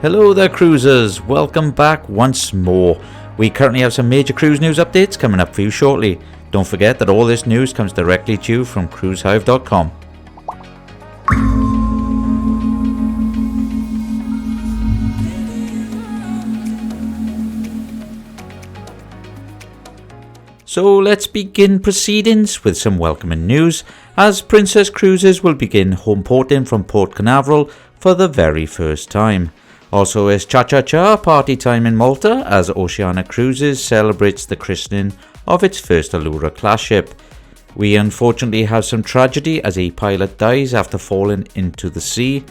Hello there cruisers, welcome back once more. We currently have some major cruise news updates coming up for you shortly. Don't forget that all this news comes directly to you from cruisehive.com. So let's begin proceedings with some welcoming news, as Princess Cruises will begin home porting from Port Canaveral for the very first time. Also is cha-cha-cha party time in Malta as Oceania Cruises celebrates the christening of its first Allura class ship. We unfortunately have some tragedy as a pilot dies after falling into the sea.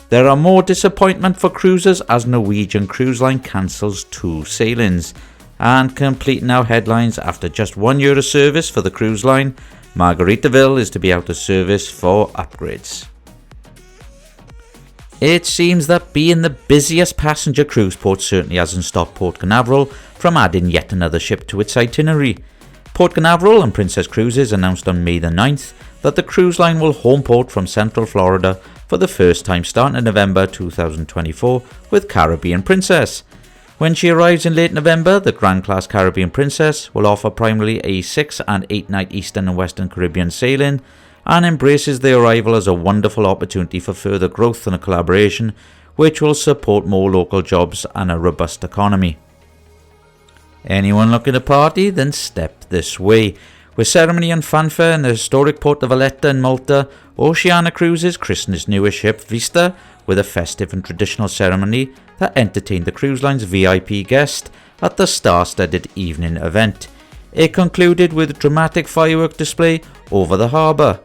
There are more disappointment for cruisers as Norwegian Cruise Line cancels 2 sailings. And completing our headlines after just 1 year of service for the cruise line, Margaritaville is to be out of service for upgrades. It seems that being the busiest passenger cruise port certainly hasn't stopped Port Canaveral from adding yet another ship to its itinerary. Port Canaveral and Princess Cruises announced on May the 9th that the cruise line will home port from Central Florida for the first time starting in November 2024 with Caribbean Princess. When she arrives in late November, the Grand Class Caribbean Princess will offer primarily a 6 and 8 night Eastern and Western Caribbean sailing and embraces the arrival as a wonderful opportunity for further growth and a collaboration which will support more local jobs and a robust economy. Anyone looking to party? Then step this way. With ceremony and fanfare in the historic port of Valletta in Malta, Oceania Cruises christened its newest ship Vista with a festive and traditional ceremony that entertained the cruise line's VIP guests at the star-studded evening event. It concluded with a dramatic firework display over the harbour.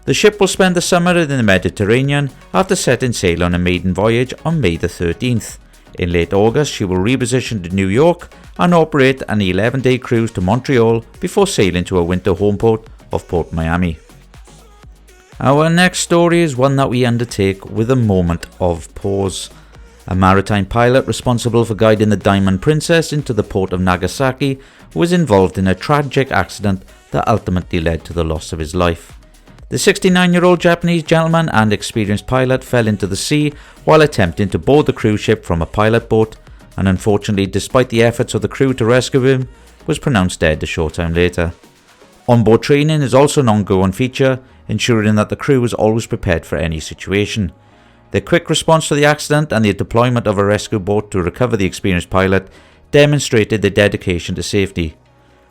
The ship will spend the summer in the Mediterranean after setting sail on a maiden voyage on May the 13th. In late August, she will reposition to New York and operate an 11-day cruise to Montreal before sailing to a winter home port of Port Miami. Our next story is one that we undertake with a moment of pause. A maritime pilot responsible for guiding the Diamond Princess into the port of Nagasaki was involved in a tragic accident that ultimately led to the loss of his life. The 69-year-old Japanese gentleman and experienced pilot fell into the sea while attempting to board the cruise ship from a pilot boat, and unfortunately, despite the efforts of the crew to rescue him, was pronounced dead a short time later. Onboard training is also an ongoing feature, ensuring that the crew is always prepared for any situation. The quick response to the accident and the deployment of a rescue boat to recover the experienced pilot demonstrated their dedication to safety.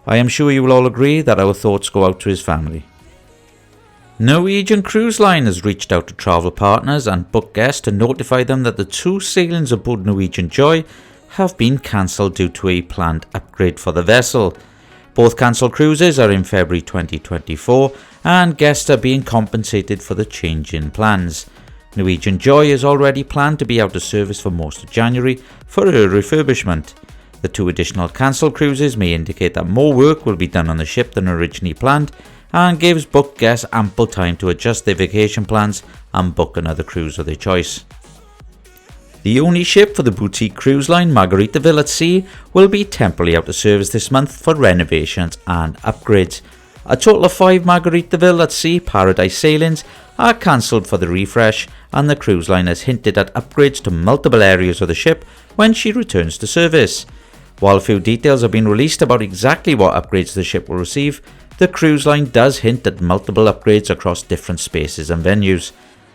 I am sure you will all agree that our thoughts go out to his family. Norwegian Cruise Line has reached out to travel partners and book guests to notify them that the 2 sailings aboard Norwegian Joy have been cancelled due to a planned upgrade for the vessel. Both cancelled cruises are in February 2024 and guests are being compensated for the change in plans. Norwegian Joy is already planned to be out of service for most of January for her refurbishment. The 2 additional cancelled cruises may indicate that more work will be done on the ship than originally planned and gives booked guests ample time to adjust their vacation plans and book another cruise of their choice. The only ship for the boutique cruise line Margaritaville at sea will be temporarily out of service this month for renovations and upgrades. A total of 5 Margaritaville at sea Paradise sailings are cancelled for the refresh, and the cruise line has hinted at upgrades to multiple areas of the ship when she returns to service. While few details have been released about exactly what upgrades the ship will receive, the cruise line does hint at multiple upgrades across different spaces and venues.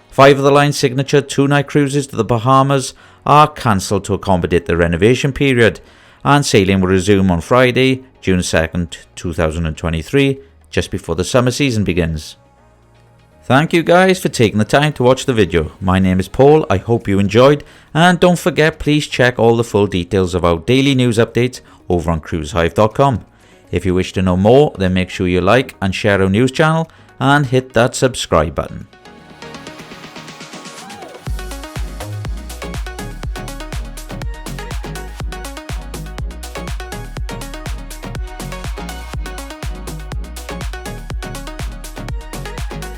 5 of the line's signature 2-night cruises to the Bahamas are cancelled to accommodate the renovation period, and sailing will resume on Friday, June 2nd, 2023, just before the summer season begins. Thank you guys for taking the time to watch the video. My name is Paul, I hope you enjoyed, and don't forget, please check all the full details of our daily news updates over on cruisehive.com. If you wish to know more, then make sure you like and share our news channel and hit that subscribe button.